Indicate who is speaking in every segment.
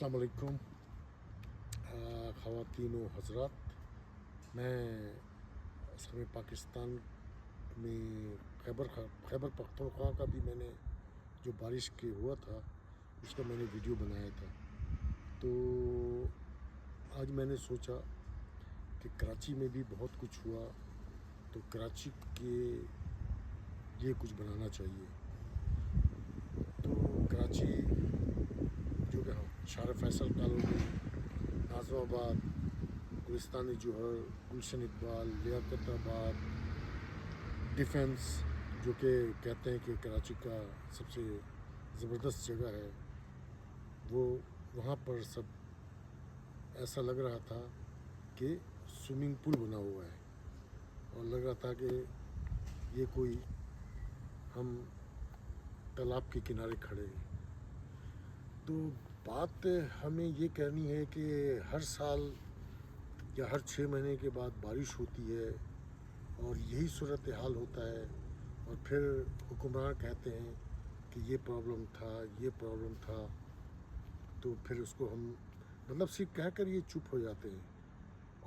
Speaker 1: अस्सलाम वालेकुम ख़वातीन व हज़रात। मैं असम पाकिस्तान में खैबर पख्तूनख्वा का भी मैंने जो बारिश के हुआ था उसका मैंने वीडियो बनाया था। तो आज मैंने सोचा कि कराची में भी बहुत कुछ हुआ तो कराची के लिए कुछ बनाना चाहिए। तो कराची जो कि शार फैसल कॉलोनी, नाज़िमाबाद, गुलिस्तानी जोहर, गुलशन इकबाल, लियाकताबाद, डिफेंस, जो कि कहते हैं कि कराची का सबसे ज़बरदस्त जगह है, वो वहाँ पर सब ऐसा लग रहा था कि स्विमिंग पूल बना हुआ है और लग रहा था कि ये कोई हम तालाब के किनारे खड़े हैं। तो बात हमें ये कहनी है कि हर साल या हर 6 महीने के बाद बारिश होती है और यही सूरत हाल होता है और फिर हुक्मरान कहते हैं कि ये प्रॉब्लम था, तो फिर उसको हम मतलब सिर्फ कह कर ये चुप हो जाते हैं।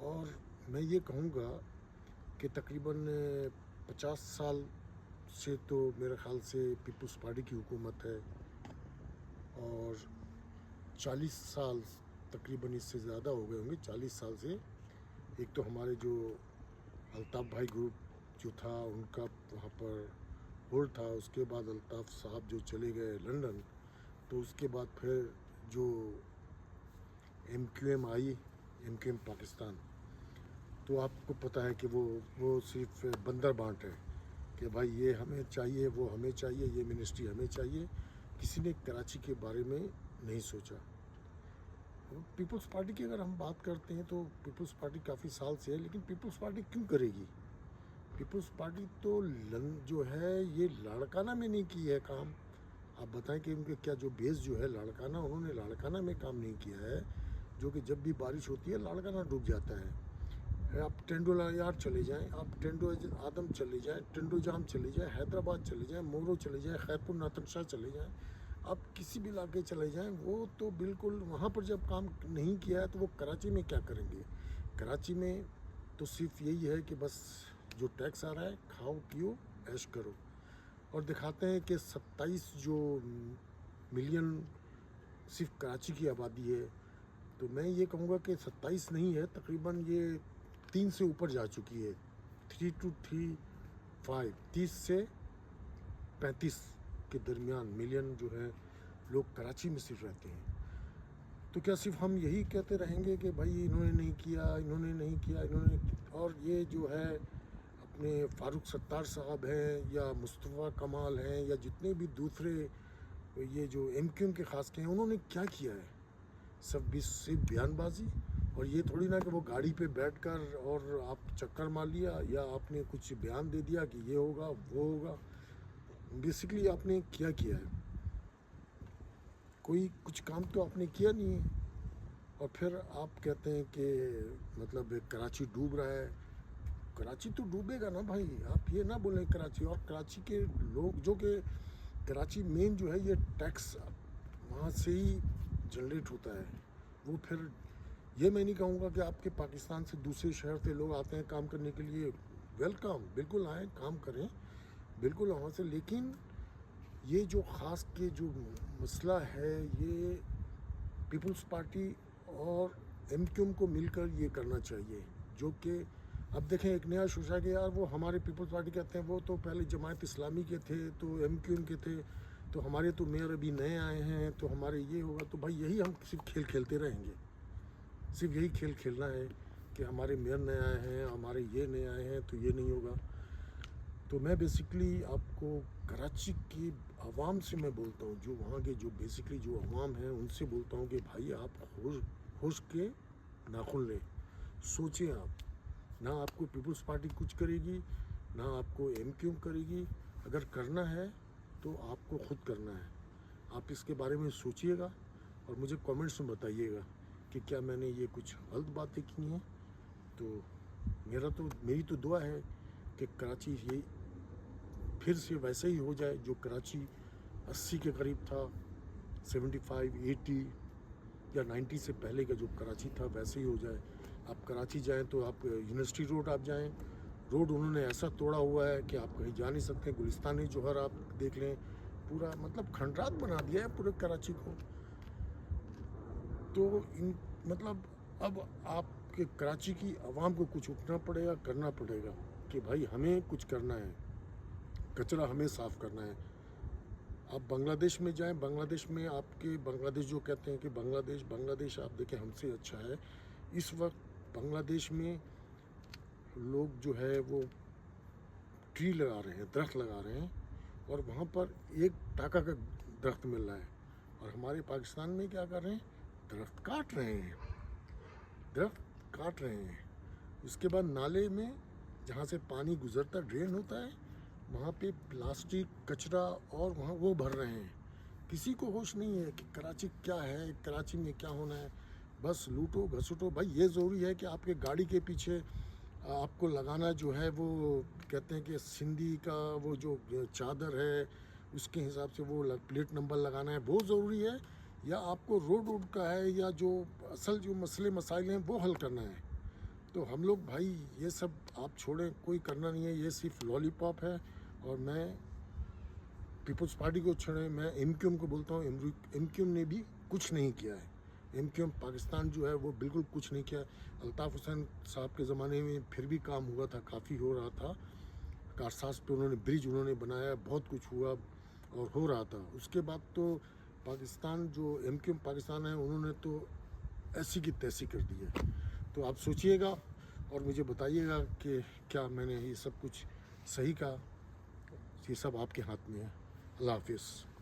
Speaker 1: और मैं ये कहूँगा कि तकरीबन 50 साल से तो मेरे ख़्याल से पीपल्स पार्टी की हुकूमत है और 40 साल तकरीबन इससे ज़्यादा हो गए होंगे। 40 साल से एक तो हमारे जो अल्ताफ़ भाई ग्रुप जो था उनका वहाँ पर होल्ड था, उसके बाद अल्ताफ़ साहब जो चले गए लंदन, तो उसके बाद फिर जो MQM आई, MQM पाकिस्तान, तो आपको पता है कि वो सिर्फ बंदर बांट है कि भाई ये हमें चाहिए, वो हमें चाहिए, ये मिनिस्ट्री हमें चाहिए। किसी ने कराची के बारे में नहीं सोचा। पीपल्स पार्टी की अगर हम बात करते हैं तो पीपल्स पार्टी काफ़ी साल से है, लेकिन पीपल्स पार्टी क्यों करेगी? पीपल्स पार्टी तो जो है ये लाड़काना में नहीं की है काम। आप बताएं कि उनके क्या जो बेस जो है लाड़काना, उन्होंने लाड़काना में काम नहीं किया है, जो कि जब भी बारिश होती है लाड़काना डूब जाता है। आप टेंडोला यार चले जाएं, आप टेंडो आदम चले जाएं, टेंडो जाम चले जाएं, हैदराबाद चले जाएं, मोरो चले जाएं, खैरपुर नातनशाह चले जाएं, आप किसी भी इलाके चले जाएं, वो तो बिल्कुल वहाँ पर जब काम नहीं किया है तो वो कराची में क्या करेंगे? कराची में तो सिर्फ यही है कि बस जो टैक्स आ रहा है खाओ पियो ऐश करो, और दिखाते हैं कि 27 जो मिलियन सिर्फ कराची की आबादी है। तो मैं ये कहूँगा कि 27 नहीं है, तकरीबन ये 3 से ऊपर जा चुकी है। 3 to 3, 5, 30 से 35 के दरमियान मिलियन जो है लोग कराची में सिर्फ रहते हैं। तो क्या सिर्फ हम यही कहते रहेंगे कि भाई इन्होंने नहीं किया, और ये जो है अपने फारूक सत्तार साहब हैं या मुस्तफ़ा कमाल हैं या जितने भी दूसरे ये जो MQM के ख़ास के हैं, उन्होंने क्या किया है? सब सिर्फ बयानबाजी। और ये थोड़ी ना कि वो गाड़ी पे बैठकर और आप चक्कर मार लिया या आपने कुछ बयान दे दिया कि ये होगा वो होगा। बेसिकली आपने क्या किया है? कोई कुछ काम तो आपने किया नहीं है, और फिर आप कहते हैं कि मतलब कराची डूब रहा है। कराची तो डूबेगा ना भाई, आप ये ना बोलें कराची। और कराची के लोग जो कि कराची मेन जो है ये टैक्स वहाँ से ही जनरेट होता है। वो फिर ये मैं नहीं कहूँगा कि आपके पाकिस्तान से दूसरे शहर से लोग आते हैं काम करने के लिए, वेलकम, बिल्कुल आएँ काम करें, बिल्कुल वहाँ से। लेकिन ये जो ख़ास के जो मसला है ये पीपल्स पार्टी और MQM को मिलकर ये करना चाहिए। जो कि अब देखें एक नया सोचा कि यार वो हमारे पीपल्स पार्टी कहते हैं वो तो पहले जमात इस्लामी के थे, तो MQM के थे, तो हमारे तो मेयर अभी नए आए हैं तो हमारे ये होगा। तो भाई यही हम सिर्फ खेल खेलते रहेंगे, सिर्फ यही खेल खेलना है कि हमारे मेयर नए आए हैं, हमारे ये नए आए हैं, तो ये नहीं होगा। तो मैं बेसिकली आपको कराची की आवाम से मैं बोलता हूँ, जो वहाँ के जो बेसिकली जो आवाम है उनसे बोलता हूँ कि भाई आप होश के नाखुन लें, सोचें आप। ना आपको पीपल्स पार्टी कुछ करेगी, ना आपको MQM करेगी। अगर करना है तो आपको ख़ुद करना है। आप इसके बारे में सोचिएगा और मुझे कमेंट्स में बताइएगा कि क्या मैंने ये कुछ गलत बातें की हैं। तो मेरी तो दुआ है कि कराची ये फिर से वैसे ही हो जाए जो कराची 80 के करीब था, 75, 80, या 90 से पहले का जो कराची था वैसे ही हो जाए। आप कराची जाएं तो आप यूनिवर्सिटी रोड आप जाएं, रोड उन्होंने ऐसा तोड़ा हुआ है कि आप कहीं जा नहीं सकते। गुलिस्तानी जोहर आप देख लें, पूरा मतलब खंडरात बना दिया है पूरे कराची को। तो इन मतलब अब आपके कराची की आवाम को कुछ उठना पड़ेगा, करना पड़ेगा कि भाई हमें कुछ करना है, कचरा हमें साफ़ करना है। आप बांग्लादेश में जाएं, बांग्लादेश में आपके बांग्लादेश जो कहते हैं कि बांग्लादेश आप देखें हमसे अच्छा है। इस वक्त बांग्लादेश में लोग जो है वो ट्री लगा रहे हैं, दरख्त लगा रहे हैं, और वहाँ पर 1 टाका का दरख्त मिल रहा है। और हमारे पाकिस्तान में क्या कर रहे हैं, दरख्त काट रहे हैं, दरख्त काट रहे हैं। उसके बाद नाले में जहाँ से पानी गुजरता ड्रेन होता है, वहाँ पे प्लास्टिक कचरा और वहाँ वो भर रहे हैं। किसी को होश नहीं है कि कराची क्या है, कराची में क्या होना है। बस लूटो घसूटो। भाई ये ज़रूरी है कि आपके गाड़ी के पीछे आपको लगाना जो है वो कहते हैं कि सिंधी का वो जो चादर है उसके हिसाब से वो प्लेट नंबर लगाना है, वो ज़रूरी है, या आपको रोड का है, या जो असल जो मसले मसाइल हैं वो हल करना है। तो हम लोग भाई ये सब आप छोड़ें, कोई करना नहीं है, ये सिर्फ लॉलीपॉप है। और मैं पीपल्स पार्टी को छोड़ें, मैं MQM को बोलता हूँ, MQM ने भी कुछ नहीं किया है। MQM पाकिस्तान जो है वो बिल्कुल कुछ नहीं किया। अल्ताफ़ हुसैन साहब के ज़माने में फिर भी काम हुआ था, काफ़ी हो रहा था। कारसाज पे उन्होंने ब्रिज उन्होंने बनाया, बहुत कुछ हुआ और हो रहा था। उसके बाद तो पाकिस्तान जो MQM पाकिस्तान है उन्होंने तो ऐसी की तैसी कर दी है। तो आप सोचिएगा और मुझे बताइएगा कि क्या मैंने ये सब कुछ सही कहा। ये सब आपके हाथ में है। अल्लाह हाफिज़।